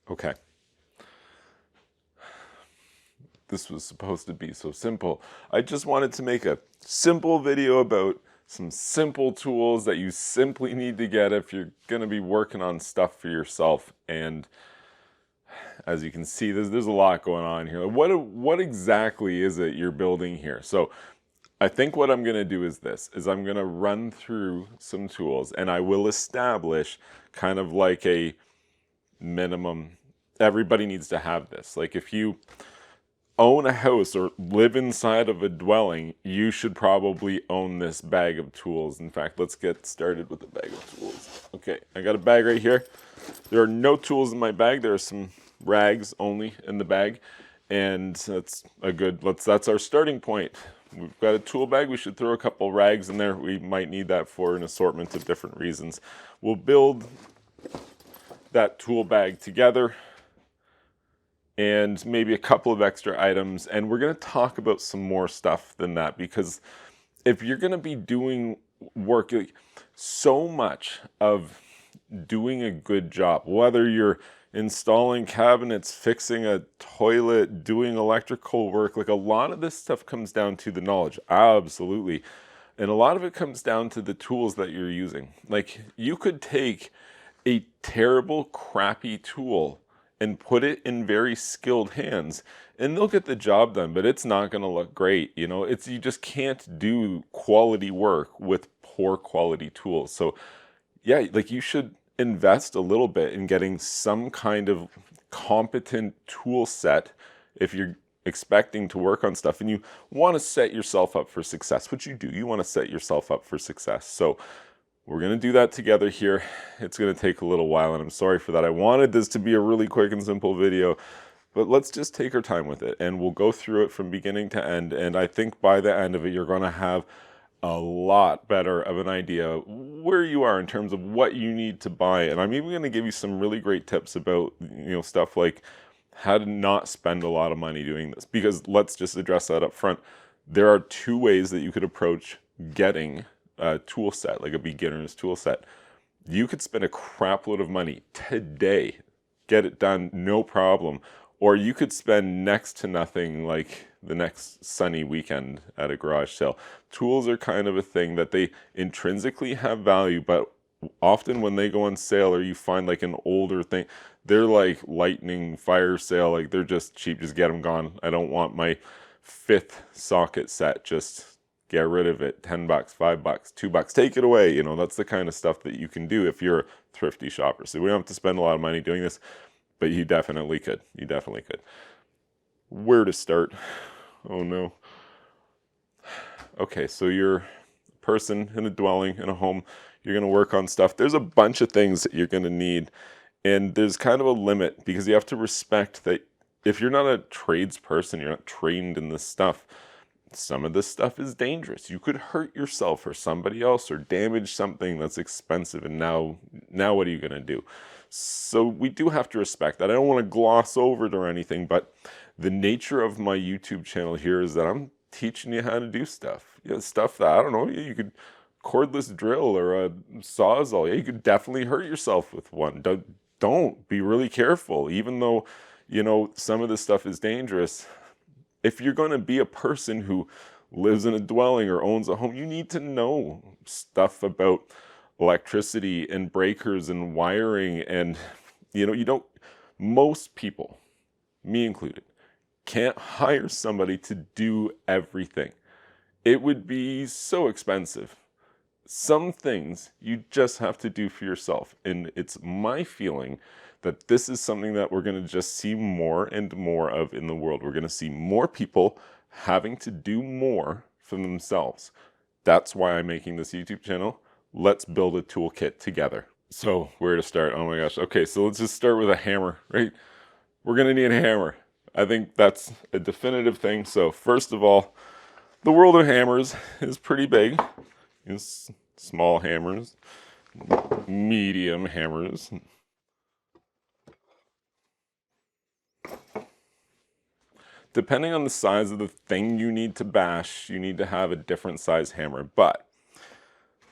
Okay. This was supposed to be so simple. I just wanted to make a simple video about some simple tools that you simply need to get if you're going to be working on stuff for yourself. And as you can see, there's a lot going on here. What exactly is it you're building here? So I think what I'm going to do is this, is I'm going to run through some tools and I will establish kind of like a minimum. Everybody needs to have this. Like if you own a house or live inside of a dwelling, you should probably own this bag of tools. In fact, let's get started with the bag of tools. Okay, I got a bag right here. There are no tools in my bag. There are some rags only in the bag, and that's our starting point. We've got a tool bag. We should throw a couple rags in there. We might need that for an assortment of different reasons. We'll build that tool bag together and maybe a couple of extra items, and we're going to talk about some more stuff than that, because if you're going to be doing work, like, so much of doing a good job, whether you're installing cabinets, fixing a toilet, doing electrical work, like a lot of this stuff comes down to the knowledge. Absolutely. And a lot of it comes down to the tools that you're using. Like you could take a terrible, crappy tool and put it in very skilled hands and they'll get the job done, but it's not going to look great. You know, you just can't do quality work with poor quality tools. So yeah, like you should invest a little bit in getting some kind of competent tool set if you're expecting to work on stuff and you want to set yourself up for success, which you do. You want to set yourself up for success. So we're going to do that together here. It's going to take a little while, and I'm sorry for that. I wanted this to be a really quick and simple video, but let's just take our time with it, and we'll go through it from beginning to end, and I think by the end of it, you're going to have a lot better of an idea where you are in terms of what you need to buy. And I'm even going to give you some really great tips about, stuff like how to not spend a lot of money doing this, because let's just address that up front. There are two ways that you could approach getting a tool set, like a beginner's tool set. You could spend a crap load of money today, get it done, no problem. Or you could spend next to nothing like the next sunny weekend at a garage sale. Tools are kind of a thing that they intrinsically have value, but often when they go on sale or you find like an older thing, they're like lightning fire sale, like they're just cheap, just get them gone. I don't want my 5th socket set, just get rid of it. 10 bucks, 5 bucks, 2 bucks, take it away. You know, that's the kind of stuff that you can do if you're a thrifty shopper. So we don't have to spend a lot of money doing this, but you definitely could. You definitely could. Where to start? Oh no. Okay, so you're a person in a dwelling, in a home. You're going to work on stuff. There's a bunch of things that you're going to need, and there's kind of a limit because you have to respect that if you're not a tradesperson, you're not trained in this stuff, some of this stuff is dangerous. You could hurt yourself or somebody else or damage something that's expensive, and now what are you going to do? So we do have to respect that. I don't want to gloss over it or anything, but the nature of my YouTube channel here is that I'm teaching you how to do stuff. Stuff that, I don't know, you could cordless drill or a sawzall. Yeah, you could definitely hurt yourself with one. Don't be really careful, even though, some of this stuff is dangerous. If you're going to be a person who lives in a dwelling or owns a home, you need to know stuff about electricity and breakers and wiring. And, most people, me included, can't hire somebody to do everything. It would be so expensive. Some things you just have to do for yourself. And it's my feeling that this is something that we're going to just see more and more of in the world. We're going to see more people having to do more for themselves. That's why I'm making this YouTube channel. Let's build a toolkit together. So where to start? Oh my gosh. Okay, so let's just start with a hammer, right? We're going to need a hammer. I think that's a definitive thing. So first of all, the world of hammers is pretty big. It's small hammers, medium hammers. Depending on the size of the thing you need to bash, you need to have a different size hammer. But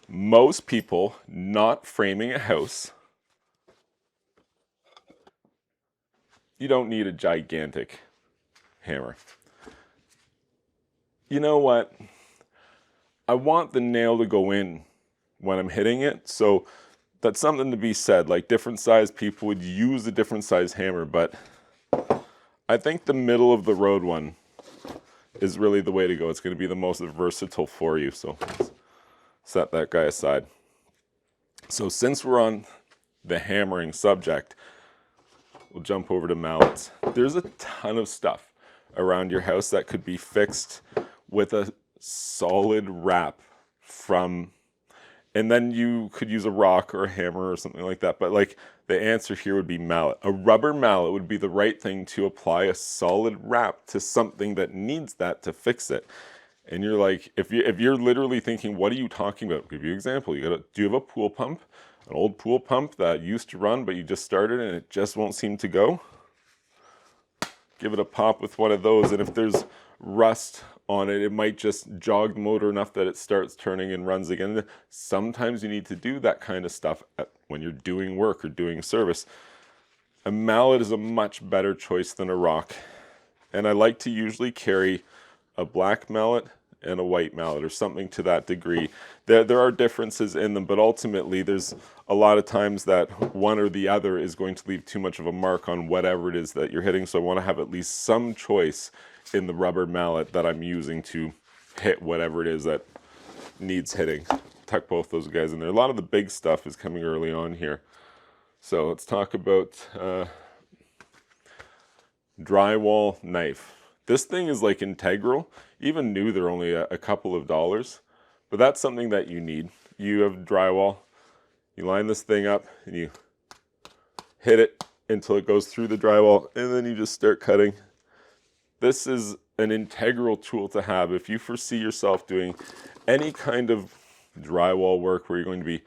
most people not framing a house you don't need a gigantic hammer. You know what? I want the nail to go in when I'm hitting it, so that's something to be said. Like, different size people would use a different size hammer, but I think the middle of the road one is really the way to go. It's going to be the most versatile for you, so let's set that guy aside. So since we're on the hammering subject, we'll jump over to mallets. There's a ton of stuff around your house that could be fixed with a solid wrap from, and then you could use a rock or a hammer or something like that. But like, the answer here would be mallet. A rubber mallet would be the right thing to apply a solid wrap to something that needs that to fix it. And you're like, if you're literally thinking, what are you talking about? I'll give you an example. Do you have a pool pump? An old pool pump that used to run, but you just started and it just won't seem to go? Give it a pop with one of those, and if there's rust on it, it might just jog the motor enough that it starts turning and runs again. Sometimes you need to do that kind of stuff when you're doing work or doing service. A mallet is a much better choice than a rock. And I like to usually carry a black mallet and a white mallet, or something to that degree. There are differences in them, but ultimately there's a lot of times that one or the other is going to leave too much of a mark on whatever it is that you're hitting. So I want to have at least some choice in the rubber mallet that I'm using to hit whatever it is that needs hitting. Tuck both those guys in there. A lot of the big stuff is coming early on here. So let's talk about drywall knife. This thing is like integral. Even new, they're only a couple of dollars, but that's something that you need. You have drywall, you line this thing up and you hit it until it goes through the drywall, and then you just start cutting. This is an integral tool to have if you foresee yourself doing any kind of drywall work where you're going to be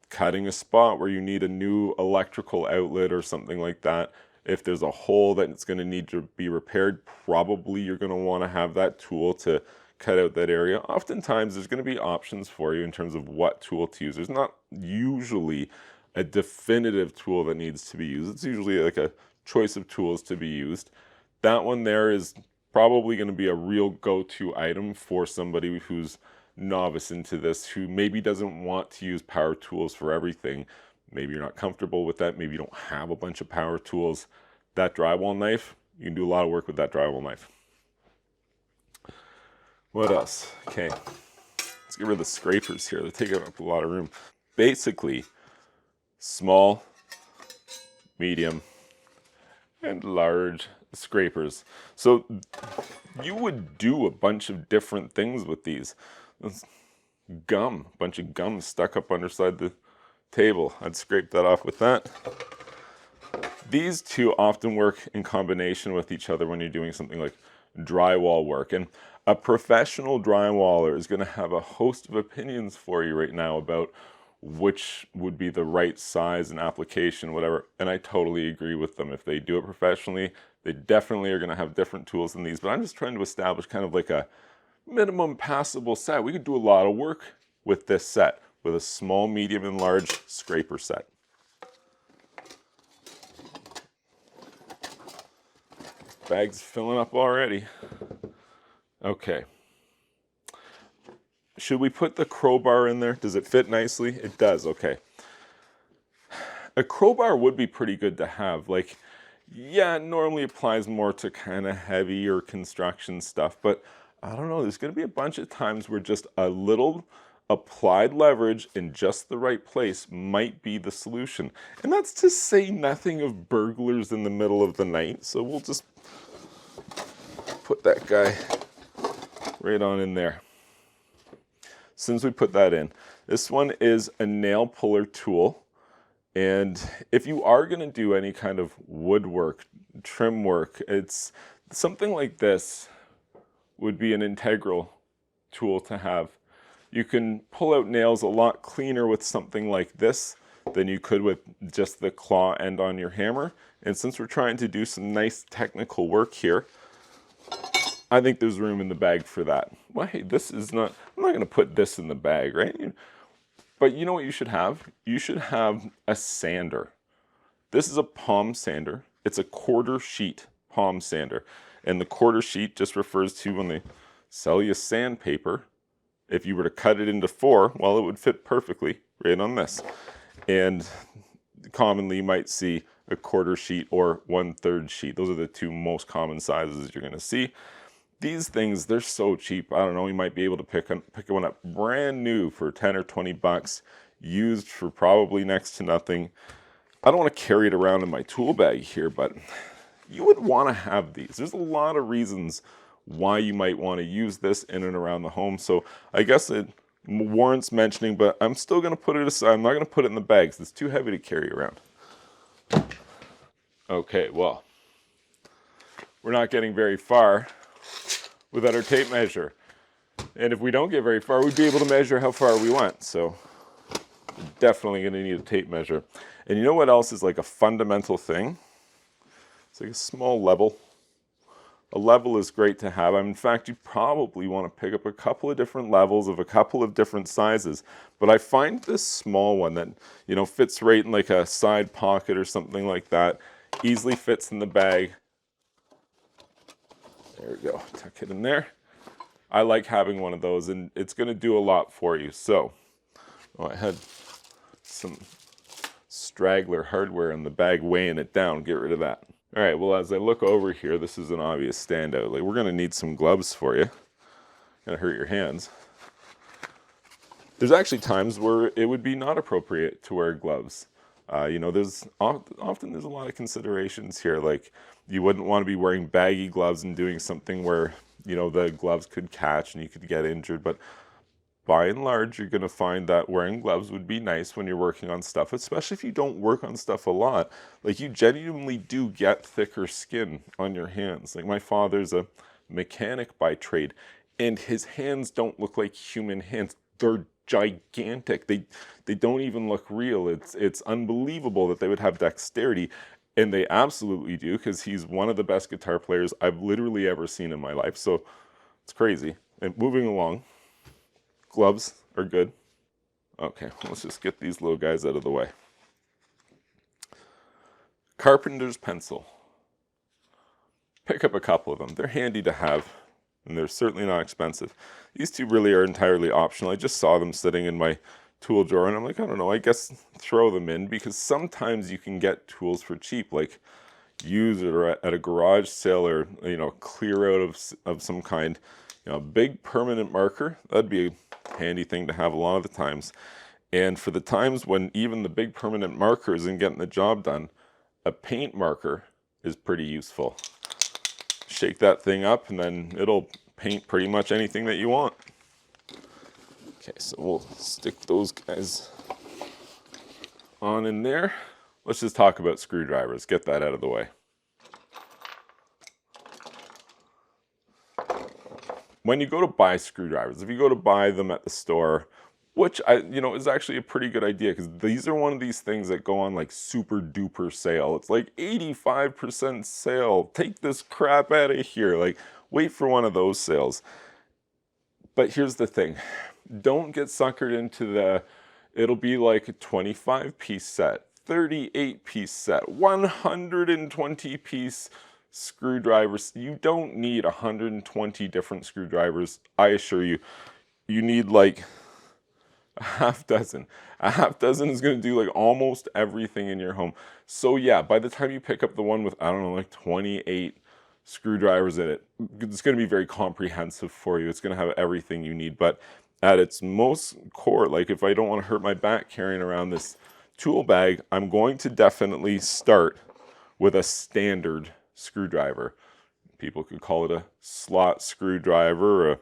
cutting a spot where you need a new electrical outlet or something like that. If there's a hole that it's going to need to be repaired, probably you're going to want to have that tool to cut out that area. Oftentimes there's going to be options for you in terms of what tool to use. There's not usually a definitive tool that needs to be used. It's usually like a choice of tools to be used. That one there is probably going to be a real go-to item for somebody who's novice into this, who maybe doesn't want to use power tools for everything. Maybe you're not comfortable with that. Maybe you don't have a bunch of power tools. That drywall knife, you can do a lot of work with that drywall knife. What else? Okay, let's get rid of the scrapers here. They're taking up a lot of room. Basically, small, medium, and large scrapers. So you would do a bunch of different things with these. There's gum, a bunch of gum stuck up underside the table. I'd scrape that off with that. These two often work in combination with each other when you're doing something like drywall work. And a professional drywaller is going to have a host of opinions for you right now about which would be the right size and application, whatever. And I totally agree with them. If they do it professionally, they definitely are going to have different tools than these. But I'm just trying to establish kind of like a minimum passable set. We could do a lot of work with this set, with a small, medium, and large scraper set. Bag's filling up already. Okay. Should we put the crowbar in there? Does it fit nicely? It does, okay. A crowbar would be pretty good to have. Like, yeah, it normally applies more to kind of heavier construction stuff, but I don't know, there's going to be a bunch of times where just a little applied leverage in just the right place might be the solution. And that's to say nothing of burglars in the middle of the night. So we'll just put that guy right on in there. Since we put that in, this one is a nail puller tool. And if you are going to do any kind of woodwork, trim work, it's something like this would be an integral tool to have. You can pull out nails a lot cleaner with something like this than you could with just the claw end on your hammer. And since we're trying to do some nice technical work here, I think there's room in the bag for that. Well, hey, this is not, I'm not going to put this in the bag, right? But you know what you should have? You should have a sander. This is a palm sander. It's a quarter sheet palm sander. And the quarter sheet just refers to when they sell you sandpaper. If you were to cut it into 4, well, it would fit perfectly right on this. And commonly you might see a quarter sheet or 1/3 sheet. Those are the 2 most common sizes you're going to see. These things, they're so cheap. I don't know, you might be able to pick one up brand new for 10 or 20 bucks, used for probably next to nothing. I don't want to carry it around in my tool bag here, but you would want to have these. There's a lot of reasons why you might want to use this in and around the home. So I guess it warrants mentioning, but I'm still going to put it aside. I'm not going to put it in the bags. It's too heavy to carry around. Okay, well, we're not getting very far without our tape measure. And if we don't get very far, we'd be able to measure how far we went. So we're definitely going to need a tape measure. And you know what else is like a fundamental thing? It's like a small level. A level is great to have. In fact, you probably want to pick up a couple of different levels of a couple of different sizes. But I find this small one that, you know, fits right in like a side pocket or something like that. Easily fits in the bag. There we go. Tuck it in there. I like having one of those, and it's going to do a lot for you. So, I had some straggler hardware in the bag weighing it down. Get rid of that. All right, well, as I look over here, this is an obvious standout. Like, we're going to need some gloves for you. Going to hurt your hands. There's actually times where it would be not appropriate to wear gloves. You know, there's often there's a lot of considerations here. Like, you wouldn't want to be wearing baggy gloves and doing something where, you know, the gloves could catch and you could get injured. But by and large, you're going to find that wearing gloves would be nice when you're working on stuff, especially if you don't work on stuff a lot. Like, you genuinely do get thicker skin on your hands. Like, my father's a mechanic by trade, and his hands don't look like human hands. They're gigantic. They don't even look real. It's unbelievable that they would have dexterity, and they absolutely do, because he's one of the best guitar players I've literally ever seen in my life. So it's crazy. And moving along, gloves are good. Okay, let's just get these little guys out of the way. Carpenter's pencil. Pick up a couple of them. They're handy to have, and they're certainly not expensive. These 2 really are entirely optional. I just saw them sitting in my tool drawer, and I'm like, I don't know, I guess throw them in, because sometimes you can get tools for cheap, like used or at a garage sale, or, you know, clear out of some kind. You know, a big permanent marker, that'd be a handy thing to have a lot of the times. And for the times when even the big permanent marker isn't getting the job done, a paint marker is pretty useful. Shake that thing up, and then it'll paint pretty much anything that you want. Okay, so we'll stick those guys on in there. Let's just talk about screwdrivers. Get that out of the way. When you go to buy screwdrivers, if you go to buy them at the store, which is actually a pretty good idea, because these are one of these things that go on like super duper sale. It's like 85% sale. Take this crap out of here. Like, wait for one of those sales. But here's the thing. Don't get suckered into it'll be like a 25-piece set, 38-piece set, 120-piece screwdrivers. You don't need 120 different screwdrivers. I assure you, you need like a half dozen. A half dozen is going to do like almost everything in your home. So yeah, by the time you pick up the one with, I don't know, like 28 screwdrivers in it, it's going to be very comprehensive for you. It's going to have everything you need. But at its most core, like, if I don't want to hurt my back carrying around this tool bag, I'm going to definitely start with a standard screwdriver. People could call it a slot screwdriver, or a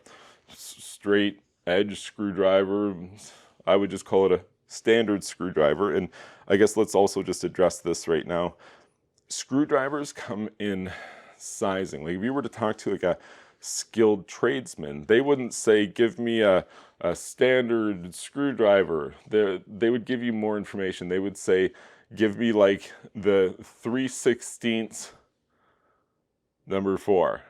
straight edge screwdriver. I would just call it a standard screwdriver. And I guess let's also just address this right now. Screwdrivers come in sizing. Like, if you were to talk to like a skilled tradesman, they wouldn't say, give me a standard screwdriver. They would give you more information. They would say, give me like the 3/16 number 4,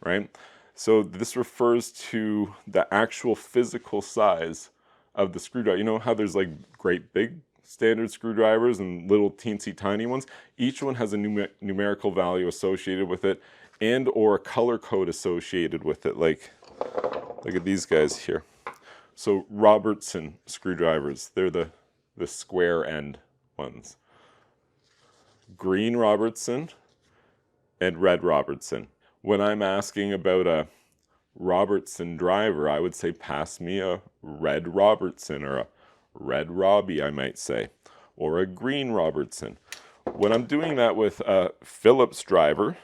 right? So this refers to the actual physical size of the screwdriver. You know how there's like great big standard screwdrivers and little teensy tiny ones. Each one has a numerical value associated with it and or a color code associated with it. Like, look at these guys here. So Robertson screwdrivers, they're the square end ones. Green Robertson and red Robertson. When I'm asking about a Robertson driver, I would say pass me a red Robertson, or a red Robbie, I might say, or a green Robertson. When I'm doing that with a Phillips driver,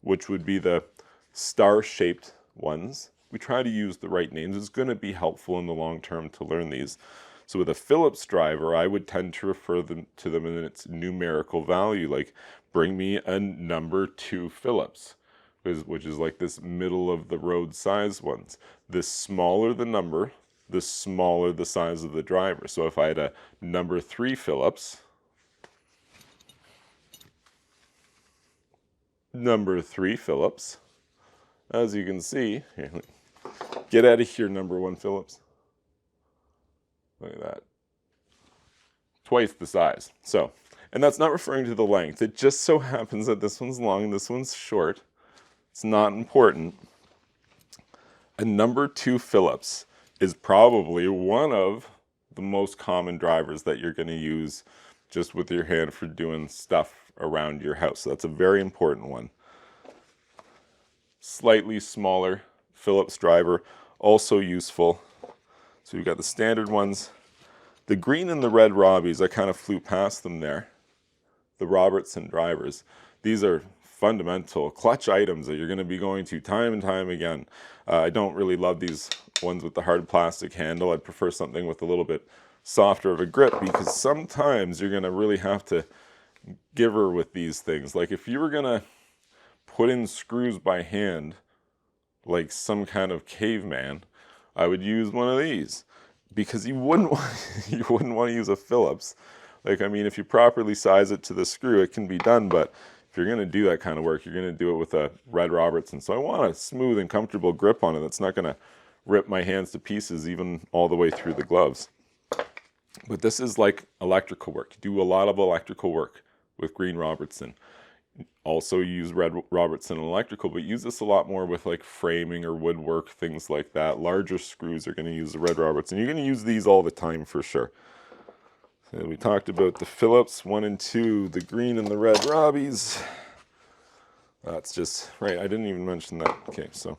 which would be the star-shaped ones, we try to use the right names. It's going to be helpful in the long term to learn these. So with a Phillips driver, I would tend to refer to them in its numerical value, like bring me a number 2 Phillips, which is like this middle of the road size ones. The smaller the number, the smaller the size of the driver. So if I had a number 3 Phillips, as you can see, here, get out of here, number 1 Phillips. Look at that. Twice the size. So, and that's not referring to the length. It just so happens that this one's long and this one's short. It's not important. A number 2 Phillips is probably one of the most common drivers that you're going to use just with your hand for doing stuff around your house. So that's a very important one. Slightly smaller Phillips driver, also useful. So you've got the standard ones. The green and the red Robbies, I kind of flew past them there. The Robertson drivers. These are fundamental clutch items that you're going to be going to time and time again. I don't really love these ones with the hard plastic handle. I'd prefer something with a little bit softer of a grip, because sometimes you're going to really have to give her with these things. Like if you were going to put in screws by hand like some kind of caveman, I would use one of these, because you wouldn't want to use a Phillips. Like, I mean, if you properly size it to the screw, it can be done, but if you're going to do that kind of work, you're going to do it with a red Robertson. So I want a smooth and comfortable grip on it that's not going to rip my hands to pieces even all the way through the gloves. But this is like electrical work. You do a lot of electrical work with green Robertson. Also use red Robertson in electrical, but use this a lot more with like framing or woodwork, things like that. Larger screws are going to use the red Robertson. You're going to use these all the time for sure. So we talked about the Phillips 1 and 2, the green and the red Robbies. That's just right. I didn't even mention that. Okay, so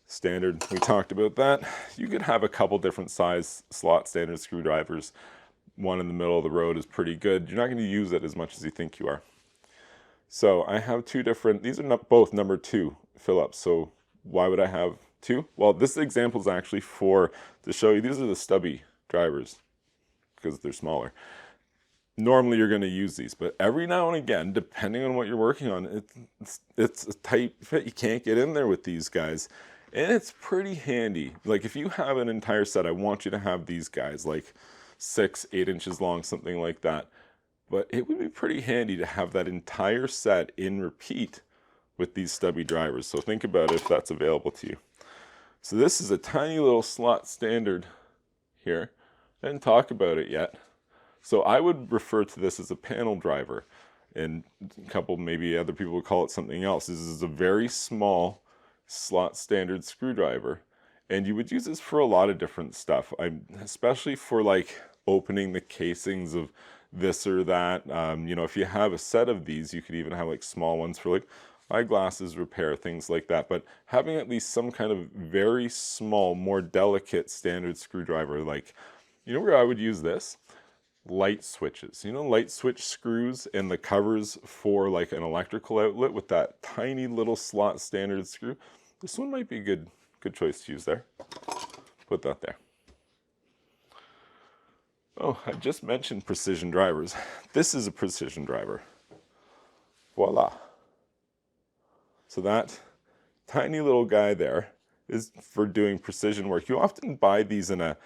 standard, we talked about that. You could have a couple different size slot standard screwdrivers. One in the middle of the road is pretty good. You're not going to use it as much as you think you are. So I have two different, these are not both number 2 Phillips. So why would I have 2? Well, this example is actually to show you, these are the stubby drivers because they're smaller. Normally you're going to use these, but every now and again, depending on what you're working on, it's a tight fit. You can't get in there with these guys. And it's pretty handy. Like if you have an entire set, I want you to have these guys, like 6-8 inches long, something like that. But it would be pretty handy to have that entire set in repeat with these stubby drivers. So think about it if that's available to you. So this is a tiny little slot standard here. I didn't talk about it yet. So I would refer to this as a panel driver. And a couple, maybe other people would call it something else. This is a very small slot standard screwdriver. And you would use this for a lot of different stuff. Especially for like opening the casings of this or that. You know, if you have a set of these, you could even have like small ones for like eyeglasses repair, things like that. But having at least some kind of very small, more delicate standard screwdriver, like, you know where I would use this? Light switches. You know, light switch screws and the covers for like an electrical outlet with that tiny little slot standard screw. This one might be a good choice to use there. Put that there. Oh, I just mentioned precision drivers. This is a precision driver. Voila. So that tiny little guy there is for doing precision work. You often buy these in a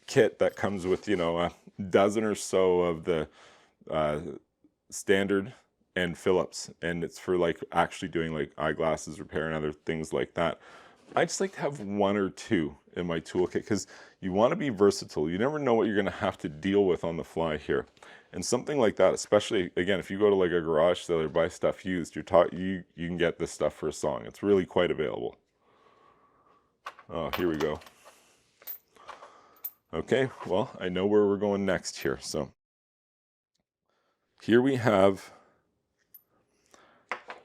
kit that comes with, you know, a dozen or so of the standard and Phillips, and it's for like actually doing like eyeglasses repair and other things like that. I just like to have one or two in my toolkit because you want to be versatile. You never know what you're going to have to deal with on the fly here. And something like that, especially, again, if you go to like a garage sale or buy stuff used, you can get this stuff for a song. It's really quite available. Oh, here we go. Okay, well, I know where we're going next here. So here we have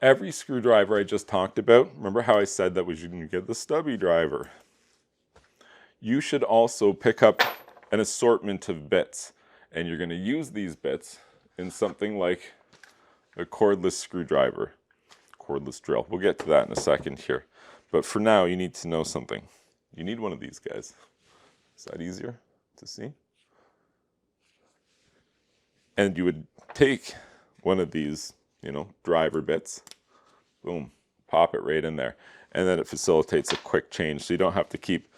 every screwdriver I just talked about. Remember how I said that we should get the stubby driver? You should also pick up an assortment of bits, and you're going to use these bits in something like a cordless screwdriver, cordless drill. We'll get to that in a second here. But for now, you need to know something. You need one of these guys. Is that easier to see? And you would take one of these, driver bits, boom, pop it right in there. And then it facilitates a quick change, so you don't have to keep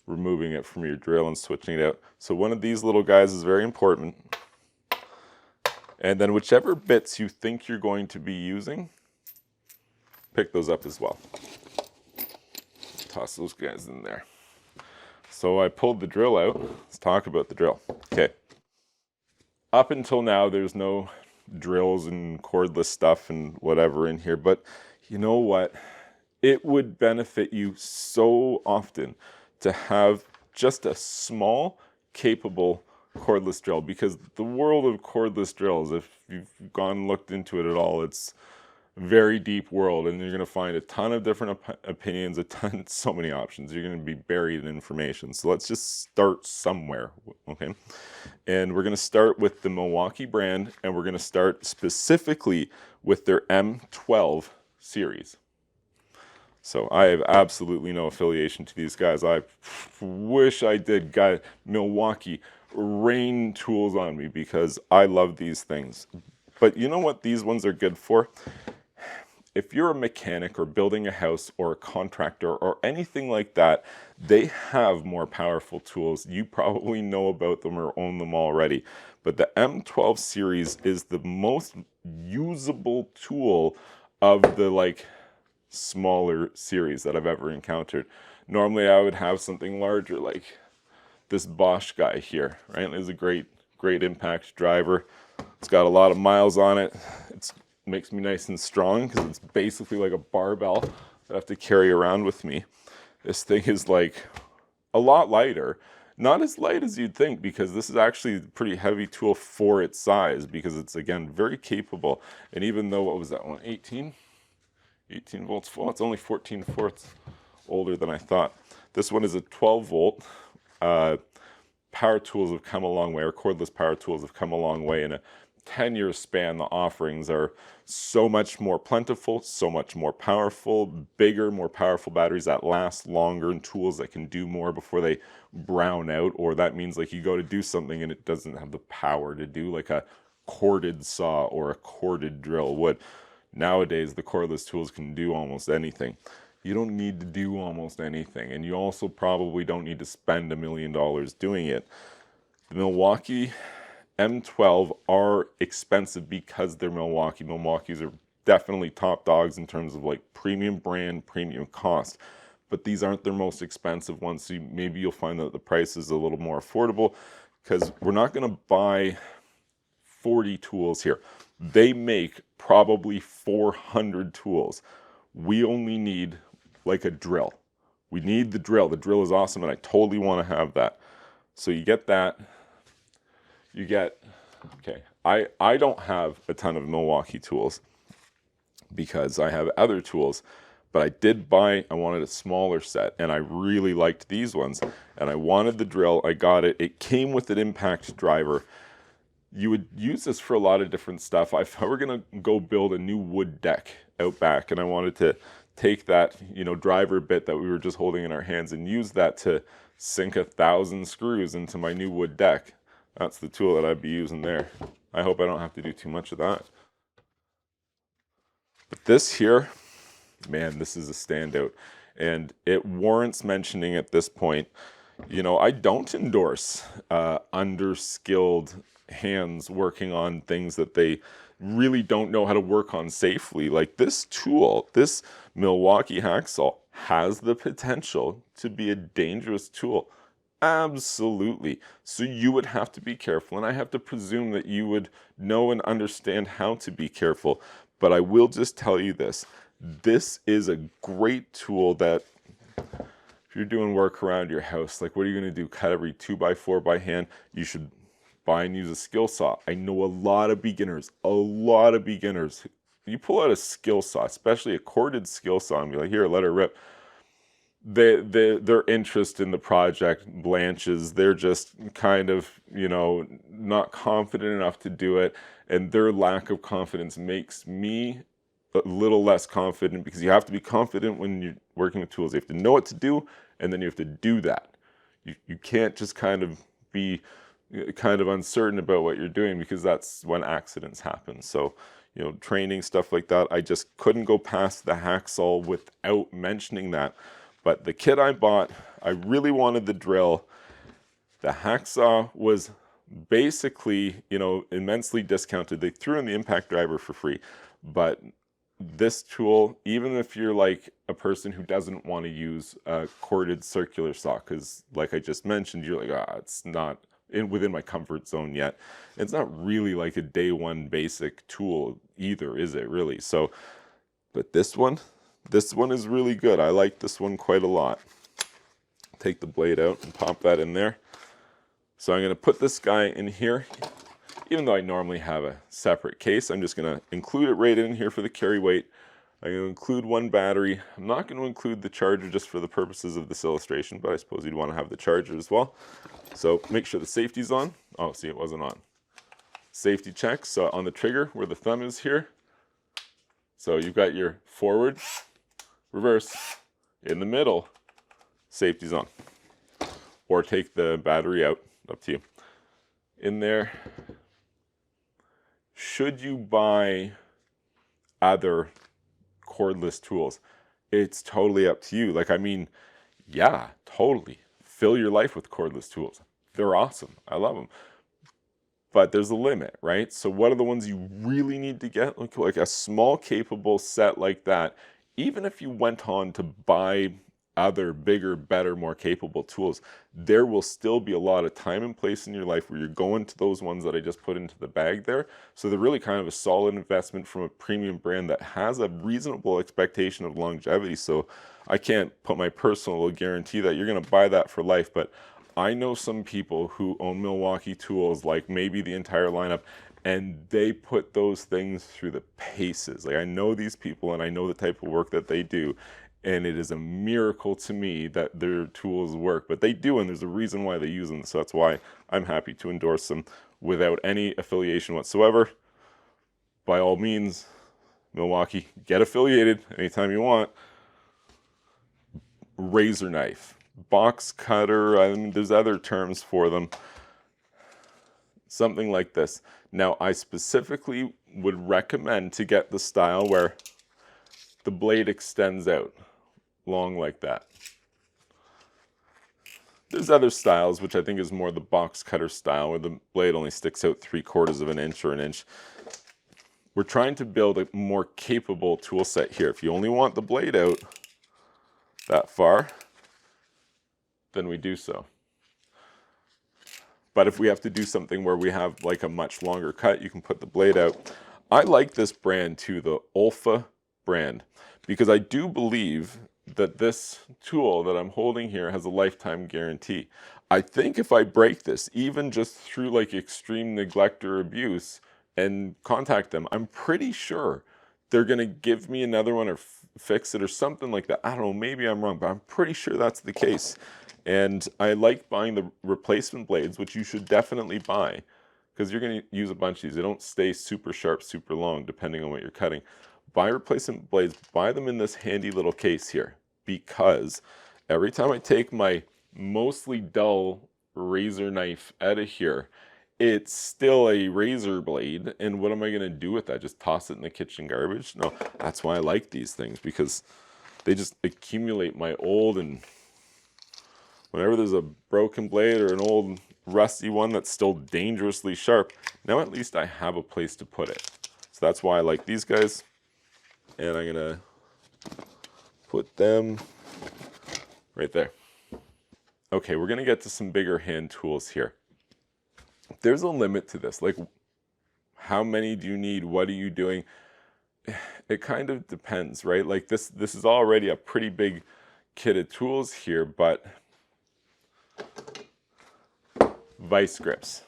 removing it from your drill and switching it out. So one of these little guys is very important. And then whichever bits you think you're going to be using, pick those up as well. Toss those guys in there. So I pulled the drill out. Let's talk about the drill. Okay. Up until now, there's no drills and cordless stuff and whatever in here, but you know what? It would benefit you so often to have just a small, capable cordless drill, because the world of cordless drills, if you've gone and looked into it at all, it's a very deep world, and you're going to find a ton of different opinions, so many options. You're going to be buried in information. So let's just start somewhere, okay? And we're going to start with the Milwaukee brand, and we're going to start specifically with their M12 series. So I have absolutely no affiliation to these guys. I wish I did. Milwaukee, rain tools on me, because I love these things. But you know what these ones are good for? If you're a mechanic or building a house or a contractor or anything like that, they have more powerful tools. You probably know about them or own them already. But the M12 series is the most usable tool of the smaller series that I've ever encountered. Normally I would have something larger like this Bosch guy here, right? It's a great impact driver. It's got a lot of miles on it. It makes me nice and strong because it's basically like a barbell that I have to carry around with me. This thing is like a lot lighter. Not as light as you'd think, because this is actually a pretty heavy tool for its size, because it's, again, very capable. And even though, what was that one, 18 volts? Well, it's only 14 fourths older than I thought. This one is a 12 volt. Power tools have come a long way, or cordless power tools have come a long way. In a 10-year span, the offerings are so much more plentiful, so much more powerful, bigger, more powerful batteries that last longer, and tools that can do more before they brown out. Or that means like you go to do something and it doesn't have the power to do, like a corded saw or a corded drill would. Nowadays, the cordless tools can do almost anything. You don't need to do almost anything, and you also probably don't need to spend $1 million doing it. The Milwaukee M12 are expensive because they're Milwaukee. Milwaukees are definitely top dogs in terms of premium brand, premium cost, but these aren't their most expensive ones. So maybe you'll find that the price is a little more affordable, because we're not going to buy 40 tools here. They make probably 400 tools. We only need a drill. We need the drill. The drill is awesome, and I totally want to have that. So you get that. You get, okay, I don't have a ton of Milwaukee tools because I have other tools, but I wanted a smaller set, and I really liked these ones, and I wanted the drill. I got it. It came with an impact driver. You would use this for a lot of different stuff. If I were going to go build a new wood deck out back, and I wanted to take that, driver bit that we were just holding in our hands and use that to sink 1,000 screws into my new wood deck, that's the tool that I'd be using there. I hope I don't have to do too much of that. But this here, man, this is a standout, and it warrants mentioning at this point. I don't endorse underskilled hands working on things that they really don't know how to work on safely. Like this tool, this Milwaukee Hacksaw, has the potential to be a dangerous tool. Absolutely. So you would have to be careful, and I have to presume that you would know and understand how to be careful. But I will just tell you this. This is a great tool that if you're doing work around your house, like what are you going to do? Cut every 2x4 by hand? You should buy and use a skill saw. I know a lot of beginners, you pull out a skill saw, especially a corded skill saw, and be like, here, let her rip. Their interest in the project blanches. They're just kind of, you know, not confident enough to do it, and their lack of confidence makes me a little less confident, because you have to be confident when you're working with tools. You have to know what to do, and then you have to do that. You can't just kind of be kind of uncertain about what you're doing, because that's when accidents happen. So, you know, training, stuff like that, I just couldn't go past the hacksaw without mentioning that. But the kit I bought, I really wanted the drill. The hacksaw was basically, you know, immensely discounted. They threw in the impact driver for free. But this tool, even if you're like a person who doesn't want to use a corded circular saw, because like I just mentioned, you're like, it's not within my comfort zone yet. It's not really like a day one basic tool either, is it really? So, but this one is really good. I like this one quite a lot. Take the blade out and pop that in there. So I'm going to put this guy in here. Even though I normally have a separate case, I'm just going to include it right in here for the carry weight. I'm going to include one battery. I'm not going to include the charger just for the purposes of this illustration, but I suppose you'd want to have the charger as well. So make sure the safety's on. Oh, see, it wasn't on. Safety check. So on the trigger where the thumb is here. So you've got your forward, reverse, in the middle, safety's on. Or take the battery out, up to you. In there, should you buy other cordless tools? It's totally up to you. Like, I mean, yeah, totally. Fill your life with cordless tools. They're awesome. I love them. But there's a limit, right? So what are the ones you really need to get? Like a small capable set like that, even if you went on to buy other bigger, better, more capable tools, there will still be a lot of time and place in your life where you're going to those ones that I just put into the bag there. So they're really kind of a solid investment from a premium brand that has a reasonable expectation of longevity. So I can't put my personal guarantee that you're going to buy that for life, but I know some people who own Milwaukee tools, like maybe the entire lineup, and they put those things through the paces. Like, I know these people and I know the type of work that they do, and it is a miracle to me that their tools work, but they do, and there's a reason why they use them. So that's why I'm happy to endorse them without any affiliation whatsoever. By all means, Milwaukee, get affiliated anytime you want. Razor knife, box cutter, I mean, there's other terms for them. Something like this. Now, I specifically would recommend to get the style where the blade extends out long like that. There's other styles, which I think is more the box cutter style, where the blade only sticks out 3/4 of an inch or an inch. We're trying to build a more capable tool set here. If you only want the blade out that far, then we do so. But if we have to do something where we have like a much longer cut, you can put the blade out. I like this brand too, the Olfa brand, because I do believe that this tool that I'm holding here has a lifetime guarantee. I think if I break this, even just through like extreme neglect or abuse, and contact them, I'm pretty sure they're going to give me another one or fix it or something like that. I don't know, maybe I'm wrong, but I'm pretty sure that's the case. And I like buying the replacement blades, which you should definitely buy, because you're going to use a bunch of these. They don't stay super sharp, super long, depending on what you're cutting. Buy replacement blades, buy them in this handy little case here, because every time I take my mostly dull razor knife out of here, it's still a razor blade, and what am I going to do with that? Just toss it in the kitchen garbage? No, that's why I like these things, because they just accumulate my old, and whenever there's a broken blade or an old rusty one that's still dangerously sharp, now at least I have a place to put it. So that's why I like these guys. And I'm going to put them right there. Okay, we're gonna get to some bigger hand tools here. There's a limit to this. Like, how many do you need? What are you doing? It kind of depends, right? Like this is already a pretty big kit of tools here, but vice grips,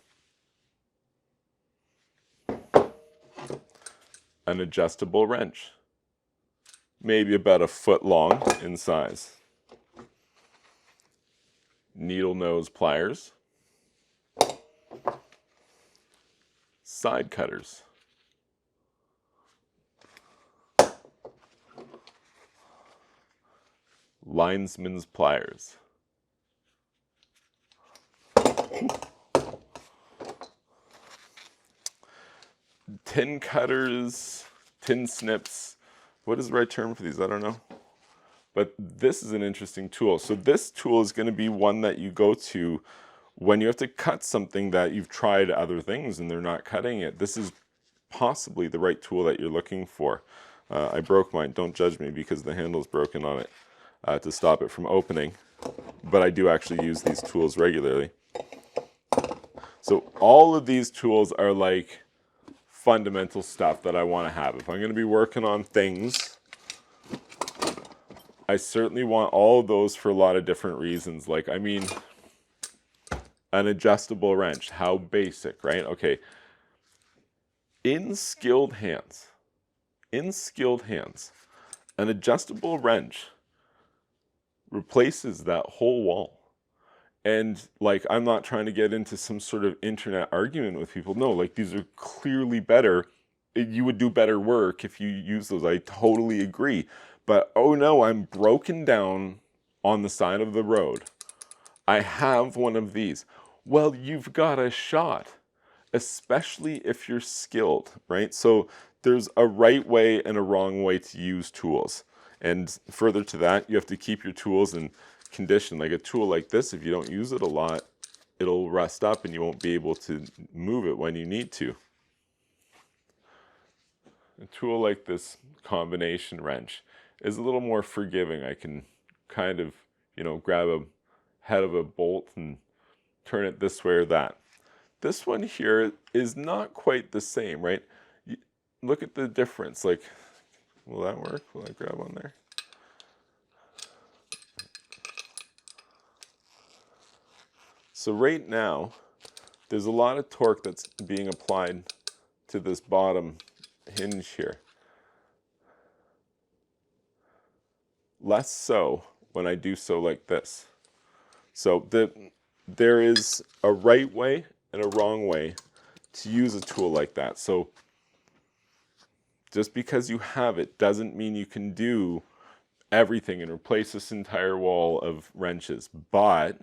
an adjustable wrench, maybe about a foot long in size, needle nose pliers, side cutters, linesman's pliers, tin cutters, tin snips. What is the right term for these? I don't know. But this is an interesting tool. So this tool is going to be one that you go to when you have to cut something that you've tried other things and they're not cutting it. This is possibly the right tool that you're looking for. I broke mine. Don't judge me because the handle's broken on it to stop it from opening. But I do actually use these tools regularly. So all of these tools are like fundamental stuff that I want to have. If I'm going to be working on things, I certainly want all of those for a lot of different reasons. Like, I mean, an adjustable wrench, how basic, right? Okay. In skilled hands, an adjustable wrench replaces that whole wall. And like, I'm not trying to get into some sort of internet argument with people. No, like these are clearly better. You would do better work if you use those. I totally agree. But oh no, I'm broken down on the side of the road. I have one of these. Well, you've got a shot, especially if you're skilled, right? So there's a right way and a wrong way to use tools. And further to that, you have to keep your tools in condition. Like a tool like this, if you don't use it a lot, it'll rust up and you won't be able to move it when you need to. A tool like this combination wrench is a little more forgiving. I can kind of, grab a head of a bolt and turn it this way or that. This one here is not quite the same, right? Look at the difference. Like, will that work? Will I grab on there? So right now, there's a lot of torque that's being applied to this bottom hinge here. Less so when I do so like this. So there is a right way and a wrong way to use a tool like that. So just because you have it doesn't mean you can do everything and replace this entire wall of wrenches. But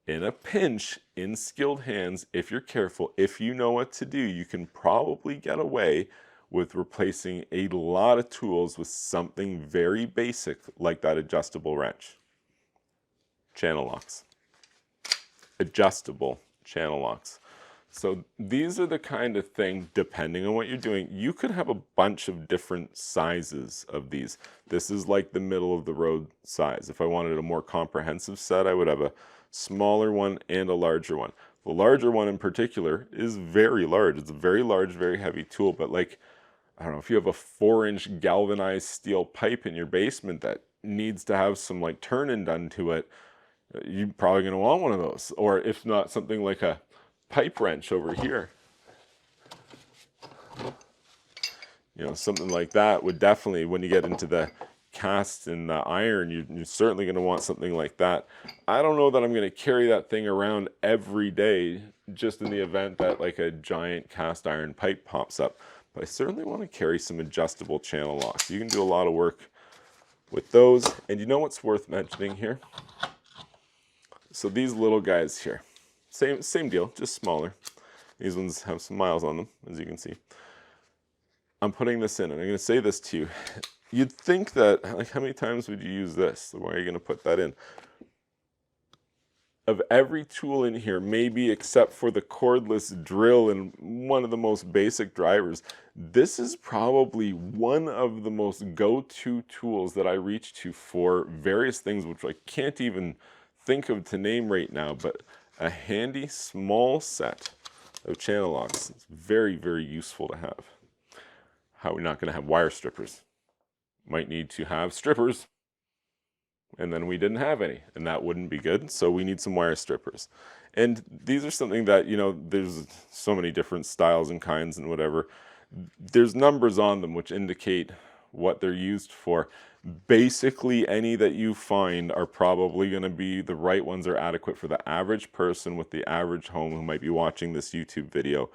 in a pinch, in skilled hands, if you're careful, if you know what to do, you can probably get away with replacing a lot of tools with something very basic like that adjustable wrench. Channel locks. Adjustable channel locks. So these are the kind of thing, depending on what you're doing, you could have a bunch of different sizes of these. This is like the middle of the road size. If I wanted a more comprehensive set, I would have a smaller one and a larger one. The larger one in particular is very large. It's a very large, very heavy tool, but like, I don't know, if you have a 4-inch galvanized steel pipe in your basement that needs to have some like turning done to it, you're probably going to want one of those. Or if not, something like a pipe wrench over here. Something like that would definitely, when you get into the cast and the iron, you're certainly going to want something like that. I don't know that I'm going to carry that thing around every day just in the event that like a giant cast iron pipe pops up. But I certainly want to carry some adjustable channel locks. You can do a lot of work with those. And you know what's worth mentioning here? So these little guys here, same deal, just smaller. These ones have some miles on them, as you can see. I'm putting this in, and I'm going to say this to you. You'd think that, like, how many times would you use this? Why are you going to put that in? of every tool in here, maybe except for the cordless drill and one of the most basic drivers, this is probably one of the most go-to tools that I reach to for various things, which I can't even think of to name right now, but a handy small set of channel locks. It's very, very useful to have. How are we not going to have wire strippers? Might need to have strippers, and then we didn't have any, and that wouldn't be good, so we need some wire strippers. And these are something that, you know, there's so many different styles and kinds and whatever. There's numbers on them which indicate what they're used for. Basically, any that you find are probably going to be the right ones, are adequate for the average person with the average home who might be watching this YouTube video.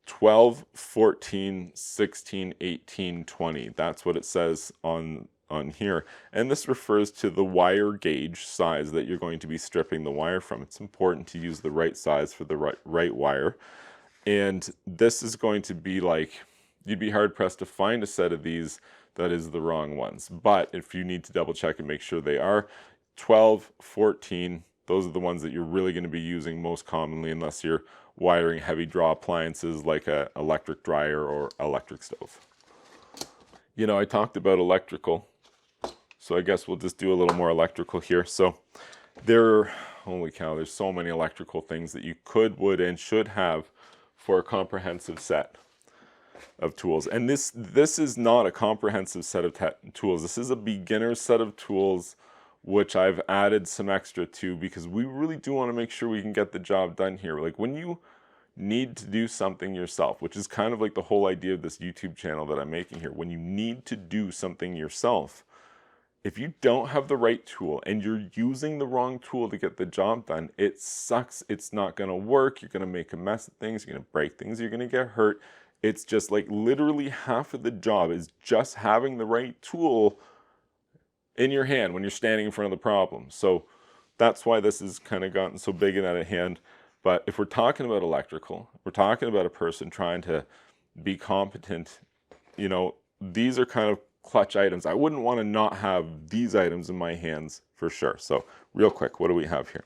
12, 14, 16, 18, 20. That's what it says on here. And this refers to the wire gauge size that you're going to be stripping the wire from. It's important to use the right size for the right wire. And this is going to be like, you'd be hard pressed to find a set of these that is the wrong ones. But if you need to double check and make sure they are, 12, 14, those are the ones that you're really going to be using most commonly, unless you're wiring heavy draw appliances like an electric dryer or electric stove. You know, I talked about electrical, so I guess we'll just do a little more electrical here. So holy cow, there's so many electrical things that you could, would, and should have for a comprehensive set of tools. And this is not a comprehensive set of tools. This is a beginner set of tools, which I've added some extra to, because we really do want to make sure we can get the job done here. Like when you need to do something yourself, which is kind of like the whole idea of this YouTube channel that I'm making here, when you need to do something yourself, if you don't have the right tool and you're using the wrong tool to get the job done, it sucks. It's not going to work. You're going to make a mess of things. You're going to break things. You're going to get hurt. It's just like literally half of the job is just having the right tool in your hand when you're standing in front of the problem. So that's why this has kind of gotten so big and out of hand. But if we're talking about electrical, we're talking about a person trying to be competent, you know, these are kind of clutch items. I wouldn't want to not have these items in my hands for sure. So real quick, what do we have here?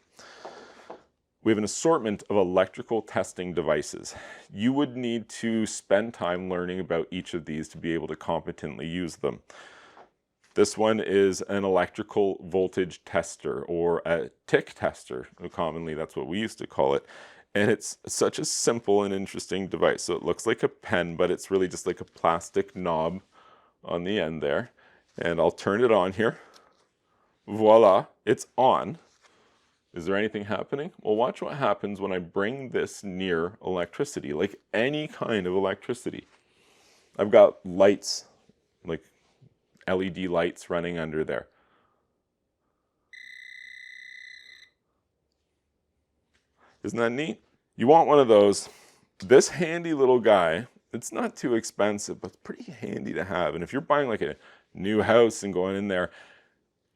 We have an assortment of electrical testing devices. You would need to spend time learning about each of these to be able to competently use them. This one is an electrical voltage tester, or a tick tester. Commonly, that's what we used to call it. And it's such a simple and interesting device. So it looks like a pen, but it's really just like a plastic knob on the end there. And I'll turn it on here. Voila, it's on. Is there anything happening? Well, watch what happens when I bring this near electricity, like any kind of electricity. I've got lights, like LED lights running under there. Isn't that neat? You want one of those. This handy little guy, it's not too expensive, but it's pretty handy to have. And if you're buying like a new house and going in there,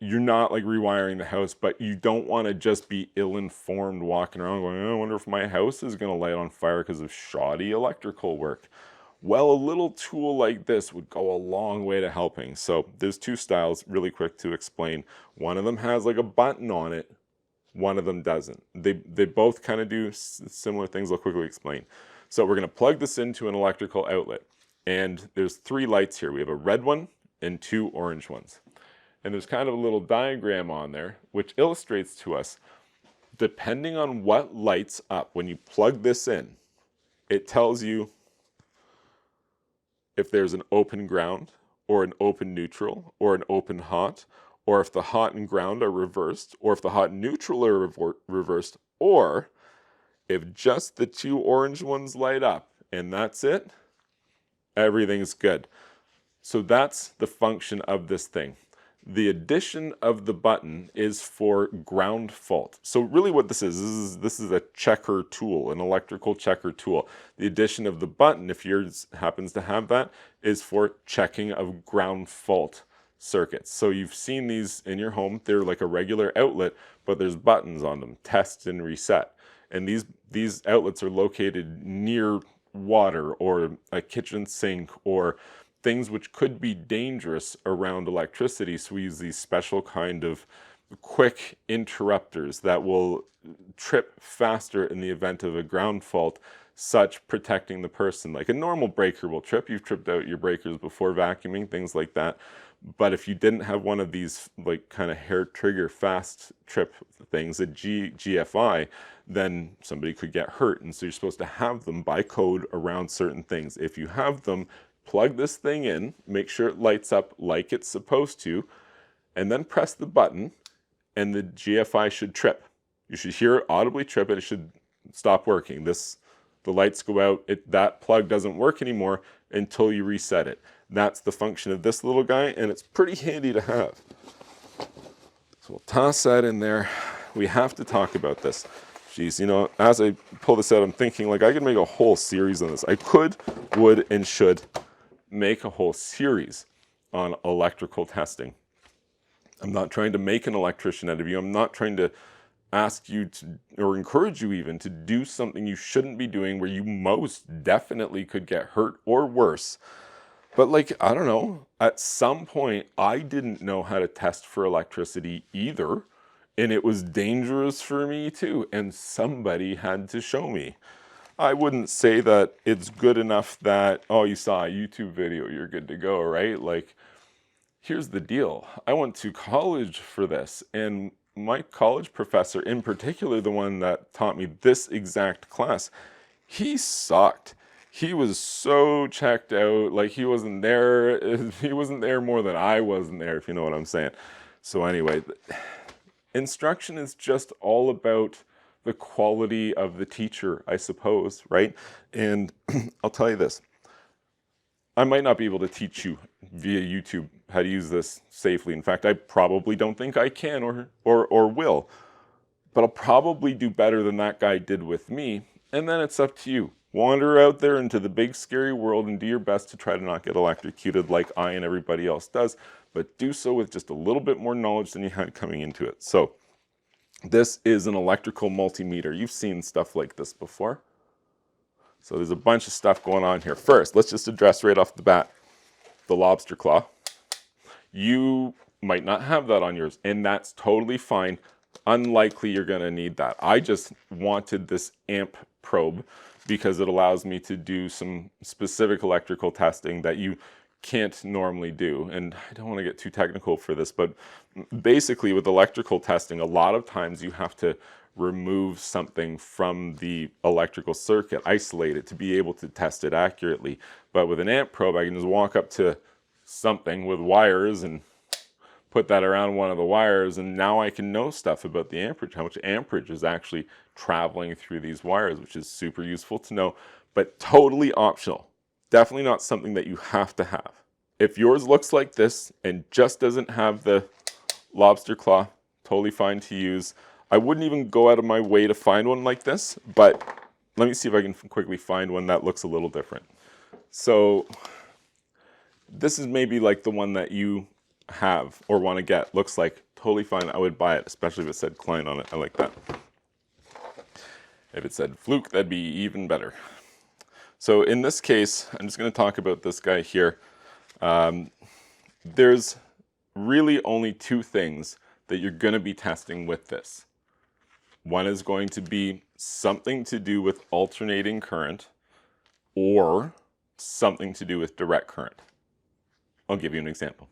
you're not like rewiring the house, but you don't want to just be ill-informed walking around going, oh, I wonder if my house is going to light on fire because of shoddy electrical work. Well, a little tool like this would go a long way to helping. So there's two styles, really quick to explain. One of them has like a button on it. One of them doesn't. They both kind of do similar things. I'll quickly explain. So we're going to plug this into an electrical outlet. And there's 3 lights here. We have a red one and 2 orange ones. And there's kind of a little diagram on there which illustrates to us, depending on what lights up when you plug this in, it tells you if there's an open ground or an open neutral or an open hot, or if the hot and ground are reversed, or if the hot and neutral are reversed, or if just the 2 orange ones light up and that's it, everything's good. So that's the function of this thing. The addition of the button is for ground fault. So really what this is a checker tool, an electrical checker tool. The addition of the button, if yours happens to have that, is for checking of ground fault circuits. So you've seen these in your home. They're like a regular outlet, but there's buttons on them, test and reset. And these outlets are located near water or a kitchen sink or things which could be dangerous around electricity. So we use these special kind of quick interrupters that will trip faster in the event of a ground fault, such protecting the person. Like a normal breaker will trip. You've tripped out your breakers before vacuuming, things like that. But if you didn't have one of these like kind of hair trigger fast trip things, a GFI, then somebody could get hurt. And so you're supposed to have them by code around certain things. If you have them, plug this thing in, make sure it lights up like it's supposed to, and then press the button, and the GFI should trip. You should hear it audibly trip, and it should stop working. The lights go out, that plug doesn't work anymore until you reset it. That's the function of this little guy, and it's pretty handy to have. So we'll toss that in there. We have to talk about this. Geez, you know, as I pull this out, I'm thinking like I could make a whole series on this. I could, would, and should make a whole series on electrical testing. I'm not trying to make an electrician out of you. I'm not trying to ask you to, or encourage you even, to do something you shouldn't be doing where you most definitely could get hurt or worse. But like, I don't know, at some point, I didn't know how to test for electricity either. And it was dangerous for me too. And somebody had to show me. I wouldn't say that it's good enough that, oh, you saw a YouTube video, you're good to go, right? Like, here's the deal. I went to college for this, and my college professor, in particular, the one that taught me this exact class, he sucked. He was so checked out, like he wasn't there. He wasn't there more than I wasn't there, if you know what I'm saying. So anyway, instruction is just all about the quality of the teacher, I suppose, right? And I'll tell you this. I might not be able to teach you via YouTube how to use this safely. In fact, I probably don't think I can or will. But I'll probably do better than that guy did with me. And then it's up to you. Wander out there into the big scary world and do your best to try to not get electrocuted like I and everybody else does. But do so with just a little bit more knowledge than you had coming into it. So this is an electrical multimeter. You've seen stuff like this before. So there's a bunch of stuff going on here. First, let's just address right off the bat the lobster claw. You might not have that on yours, and that's totally fine. Unlikely you're going to need that. I just wanted this amp probe because it allows me to do some specific electrical testing that you can't normally do. And I don't want to get too technical for this, but basically with electrical testing, a lot of times you have to remove something from the electrical circuit, isolate it to be able to test it accurately. But with an amp probe, I can just walk up to something with wires and put that around one of the wires, and now I can know stuff about the amperage, how much amperage is actually traveling through these wires, which is super useful to know, but totally optional. Definitely not something that you have to have. If yours looks like this and just doesn't have the lobster claw, totally fine to use. I wouldn't even go out of my way to find one like this, but let me see if I can quickly find one that looks a little different. So this is maybe like the one that you have or want to get. Looks like totally fine. I would buy it, especially if it said Klein on it. I like that. If it said Fluke, that'd be even better. So in this case, I'm just going to talk about this guy here. There's really only two things that you're going to be testing with this. One is going to be something to do with alternating current or something to do with direct current. I'll give you an example.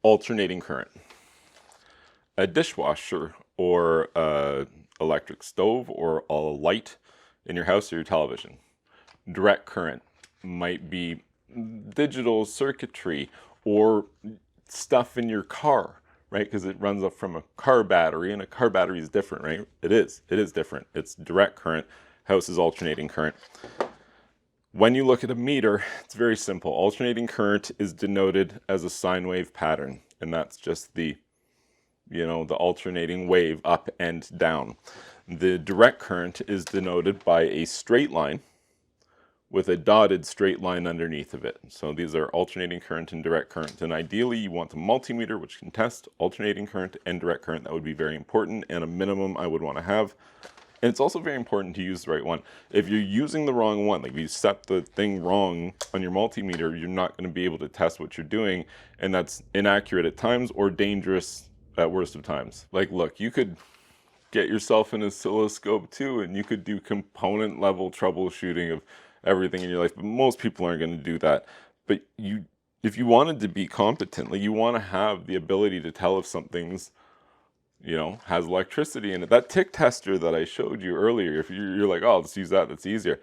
Alternating current. A dishwasher or an electric stove or a light in your house or your television. Direct current might be digital circuitry or stuff in your car, right? Because it runs up from a car battery, and a car battery is different, right? It is different. It's direct current. House is alternating current. When you look at a meter, it's very simple. Alternating current is denoted as a sine wave pattern, and that's just the alternating wave up and down. The direct current is denoted by a straight line with a dotted straight line underneath of it. So these are alternating current and direct current. And ideally you want a multimeter which can test alternating current and direct current. That would be very important, and a minimum I would want to have. And it's also very important to use the right one. If you're using the wrong one, like if you set the thing wrong on your multimeter, you're not going to be able to test what you're doing, and that's inaccurate at times or dangerous at worst of times. Like, look, you could get yourself an oscilloscope too, and you could do component level troubleshooting of everything in your life, but most people aren't going to do that. But if you wanted to be competent, like, you want to have the ability to tell if something's, you know, has electricity in it. That tick tester that I showed you earlier, if you're like, oh, let's use that, that's easier.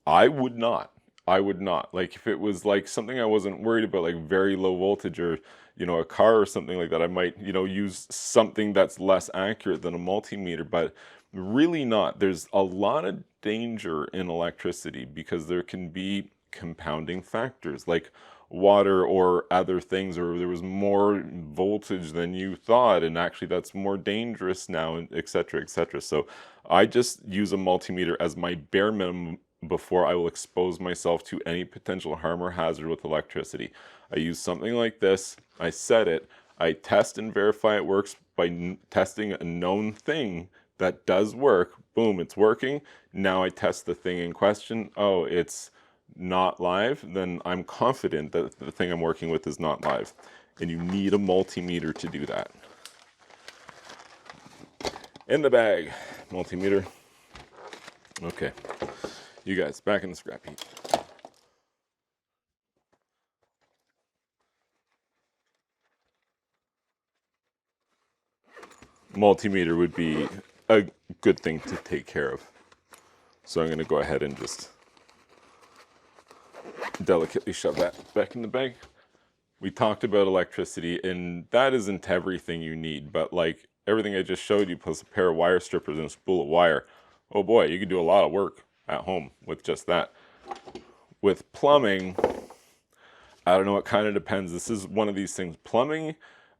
I would not. I would not. Like, if it was like something I wasn't worried about, like very low voltage or, you know, a car or something like that, I might, you know, use something that's less accurate than a multimeter, but really not. There's a lot of danger in electricity because there can be compounding factors like water or other things, or there was more voltage than you thought, and actually that's more dangerous now, and etc., etc. So I just use a multimeter as my bare minimum before I will expose myself to any potential harm or hazard with electricity. I use something like this, I set it, I test and verify it works by testing a known thing that does work. Boom, it's working. Now I test the thing in question. Oh, it's not live. Then I'm confident that the thing I'm working with is not live. And you need a multimeter to do that. In the bag, multimeter. Okay, you guys, back in the scrap heap. Multimeter would be a good thing to take care of. So I'm going to go ahead and just delicately shove that back in the bag. We talked about electricity, and that isn't everything you need, but like everything I just showed you plus a pair of wire strippers and a spool of wire, oh boy, you could do a lot of work at home with just that. With plumbing, I don't know, it kind of depends. This is one of these things. Plumbing,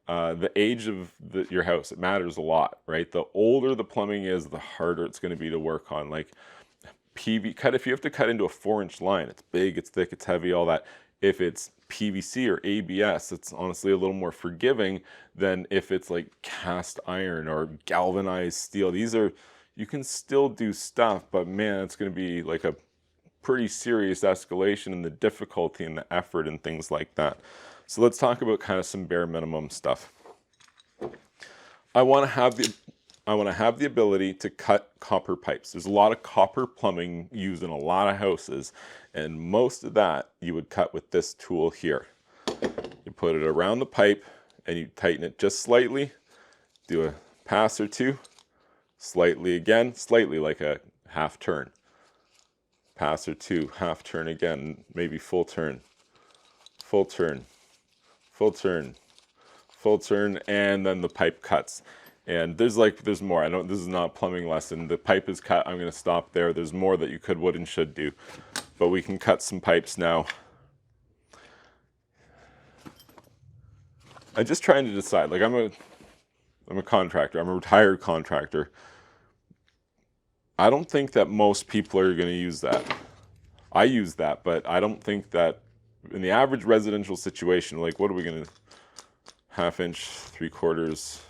the age of your house, it matters a lot, right? The older the plumbing is, the harder it's going to be to work on. Like PV cut, if you have to cut into a 4-inch line, it's big, it's thick, it's heavy, all that. If it's PVC or ABS, it's honestly a little more forgiving than if it's like cast iron or galvanized steel. These are, you can still do stuff, but man, it's going to be like a pretty serious escalation in the difficulty and the effort and things like that. So let's talk about kind of some bare minimum stuff. I want to have the ability to cut copper pipes. There's a lot of copper plumbing used in a lot of houses, and most of that you would cut with this tool here. You put it around the pipe and you tighten it just slightly, do a pass or two, slightly again, slightly like a half turn. Pass or two, half turn again, maybe full turn, full turn, full turn, full turn, and then the pipe cuts. And there's more. I don't, this is not a plumbing lesson. The pipe is cut. I'm going to stop there. There's more that you could, would, and should do. But we can cut some pipes now. I'm just trying to decide. Like, I'm a contractor. I'm a retired contractor. I don't think that most people are going to use that. I use that, but I don't think that in the average residential situation, like, what are we going to, 1/2 inch, 3/4,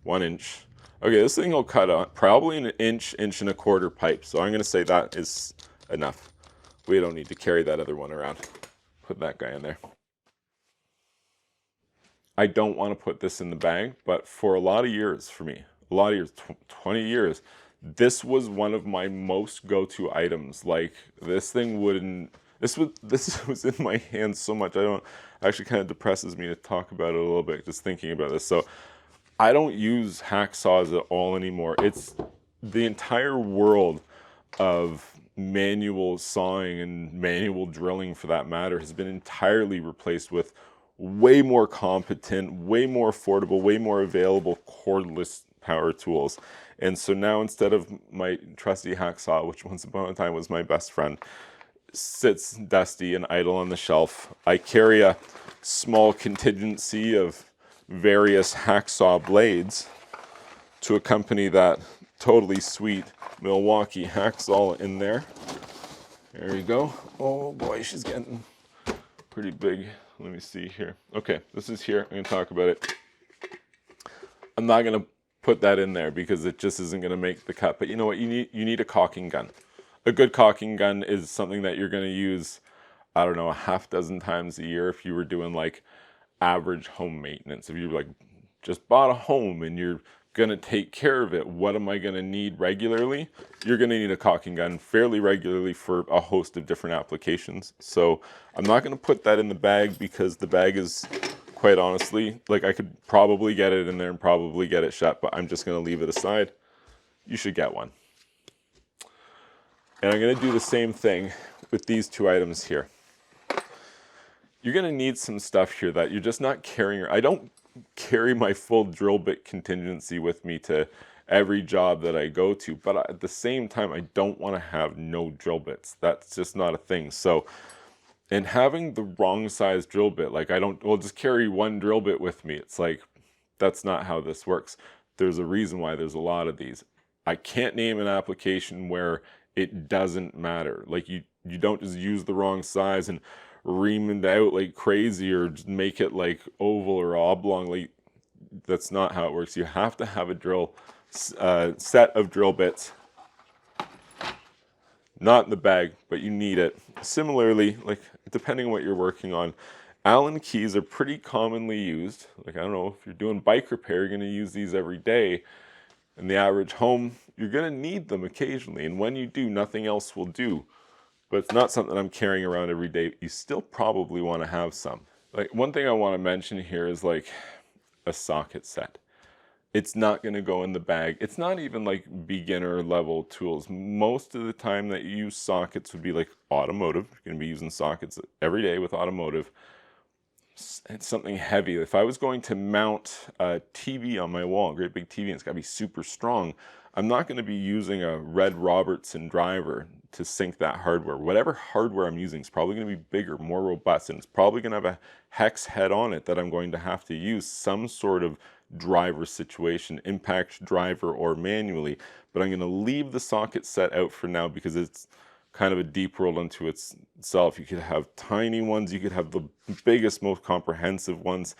1 inch. Okay, this thing will cut on probably an inch, 1.25 inch pipe. So I'm going to say that is enough. We don't need to carry that other one around. Put that guy in there. I don't want to put this in the bag, but for a lot of years, for me, a lot of years, 20 years, this was one of my most go-to items. Like, this thing wouldn't, this was in my hands so much. Actually kind of depresses me to talk about it a little bit, just thinking about this. So I don't use hacksaws at all anymore. It's the entire world of manual sawing and manual drilling, for that matter, has been entirely replaced with way more competent, way more affordable, way more available cordless power tools. And so now, instead of my trusty hacksaw, which once upon a time was my best friend, sits dusty and idle on the shelf, I carry a small contingency of various hacksaw blades to accompany that totally sweet Milwaukee hacksaw in there. There you go. Oh boy, she's getting pretty big. Let me see here. Okay, this is here. I'm going to talk about it. I'm not going to put that in there because it just isn't going to make the cut. But you know what? You need a caulking gun. A good caulking gun is something that you're going to use, I don't know, 6 times a year if you were doing like average home maintenance. If you were like just bought a home and you're going to take care of it, what am I going to need regularly? You're going to need a caulking gun fairly regularly for a host of different applications. So I'm not going to put that in the bag because the bag is, quite honestly, like I could probably get it in there and probably get it shut, but I'm just going to leave it aside. You should get one. And I'm going to do the same thing with these two items here. You're going to need some stuff here that you're just not carrying. I don't carry my full drill bit contingency with me to every job that I go to, but at the same time, I don't want to have no drill bits. That's just not a thing. So, and having the wrong size drill bit, like well, just carry one drill bit with me. It's like, that's not how this works. There's a reason why there's a lot of these. I can't name an application where it doesn't matter. Like you don't just use the wrong size and ream it out like crazy or just make it like oval or oblong. Like that's not how it works. You have to have a drill set of drill bits, not in the bag, but you need it. Similarly, like depending on what you're working on, Allen keys are pretty commonly used. Like I don't know, if you're doing bike repair, you're going to use these every day. In the average home, you're going to need them occasionally, and when you do, nothing else will do. But it's not something I'm carrying around every day. You still probably want to have some. Like one thing I want to mention here is like a socket set. It's not going to go in the bag. It's not even like beginner level tools. Most of the time that you use sockets would be like automotive. You're going to be using sockets every day with automotive. It's something heavy. If I was going to mount a TV on my wall, a great big TV, and it's got to be super strong, I'm not going to be using a Red Robertson driver to sync that hardware. Whatever hardware I'm using is probably going to be bigger, more robust, and it's probably going to have a hex head on it that I'm going to have to use some sort of driver situation, impact driver or manually. But I'm going to leave the socket set out for now because it's kind of a deep world unto itself. You could have tiny ones, you could have the biggest, most comprehensive ones.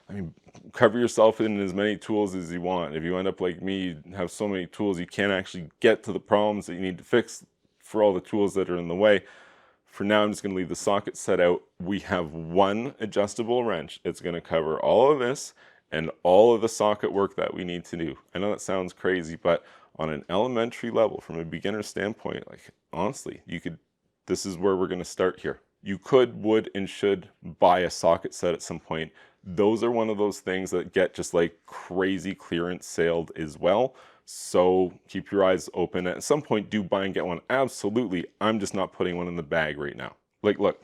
I mean, cover yourself in as many tools as you want. If you end up like me, you have so many tools you can't actually get to the problems that you need to fix for all the tools that are in the way. For now, I'm just going to leave the socket set out. We have one adjustable wrench. It's going to cover all of this and all of the socket work that we need to do. I know that sounds crazy, but on an elementary level, from a beginner standpoint, like honestly, this is where we're going to start here. You could, would, and should buy a socket set at some point. Those are one of those things that get just like crazy clearance saled as well. So keep your eyes open. At some point, do buy and get one. Absolutely. I'm just not putting one in the bag right now. Like, look.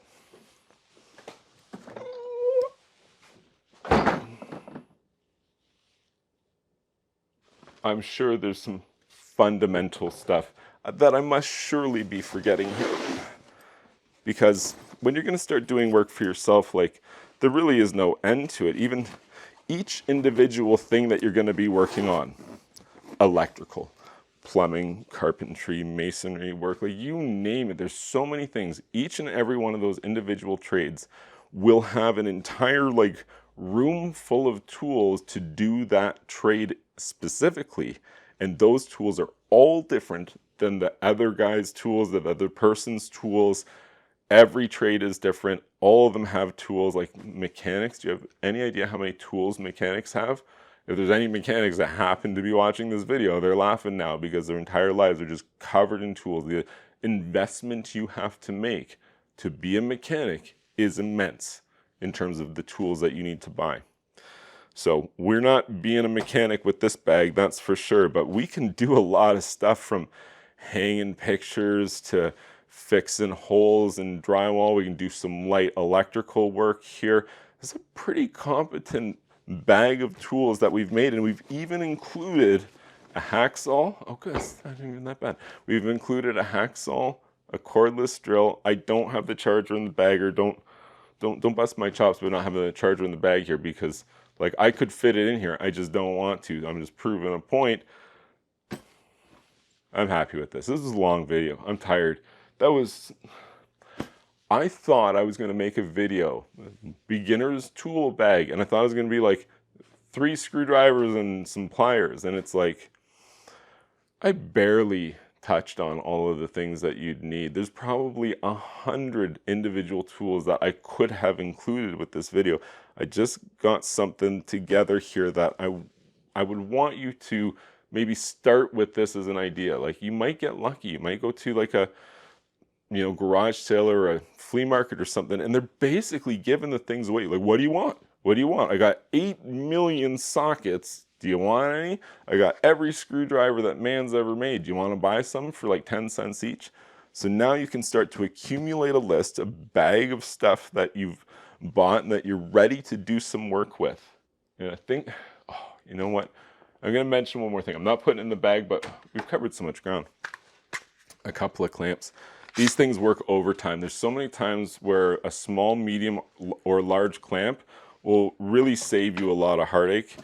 I'm sure there's some fundamental stuff that I must surely be forgetting here. Because when you're going to start doing work for yourself, like, there really is no end to it. Even each individual thing that you're going to be working on, electrical, plumbing, carpentry, masonry work, like you name it, there's so many things. Each and every one of those individual trades will have an entire like room full of tools to do that trade specifically. And those tools are all different than the other guy's tools, the other person's tools. Every trade is different. All of them have tools. Like mechanics, do you have any idea how many tools mechanics have? If there's any mechanics that happen to be watching this video, they're laughing now because their entire lives are just covered in tools. The investment you have to make to be a mechanic is immense in terms of the tools that you need to buy. So we're not being a mechanic with this bag, that's for sure, but we can do a lot of stuff from hanging pictures to fixing holes in drywall. We can do some light electrical work here. It's a pretty competent bag of tools that we've made, and we've even included a hacksaw. Oh, good, it's not even that bad. We've included a hacksaw, a cordless drill. I don't have the charger in the bag, or don't bust my chops by not having the charger in the bag here, because like I could fit it in here. I just don't want to. I'm just proving a point. I'm happy with this. This is a long video. I'm tired. I thought I was going to make a video, beginner's tool bag, and I thought it was going to be like 3 screwdrivers and some pliers, and it's like, I barely touched on all of the things that you'd need. There's probably 100 individual tools that I could have included with this video. I just got something together here that I would want you to maybe start with this as an idea. Like, you might get lucky. You might go to like a, you know, garage sale or a flea market or something, and they're basically giving the things away. Like, what do you want? What do you want? I got 8 million sockets. Do you want any? I got every screwdriver that man's ever made. Do you want to buy some for like 10 cents each? So now you can start to accumulate a list, a bag of stuff that you've bought and that you're ready to do some work with. And I think, oh, you know what? I'm going to mention one more thing. I'm not putting it in the bag, but we've covered so much ground. A couple of clamps. These things work overtime. There's so many times where a small, medium, or large clamp will really save you a lot of heartache.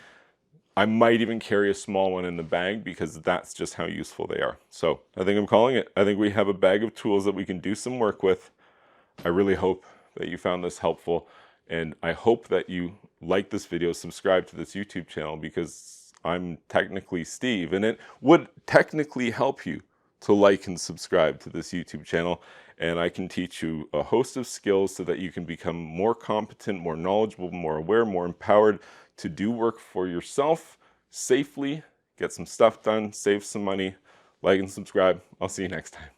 I might even carry a small one in the bag because that's just how useful they are. So I think I'm calling it. I think we have a bag of tools that we can do some work with. I really hope that you found this helpful, and I hope that you like this video, subscribe to this YouTube channel, because I'm technically Steve, and it would technically help you to like and subscribe to this YouTube channel, and I can teach you a host of skills so that you can become more competent, more knowledgeable, more aware, more empowered to do work for yourself safely, get some stuff done, save some money. Like and subscribe. I'll see you next time.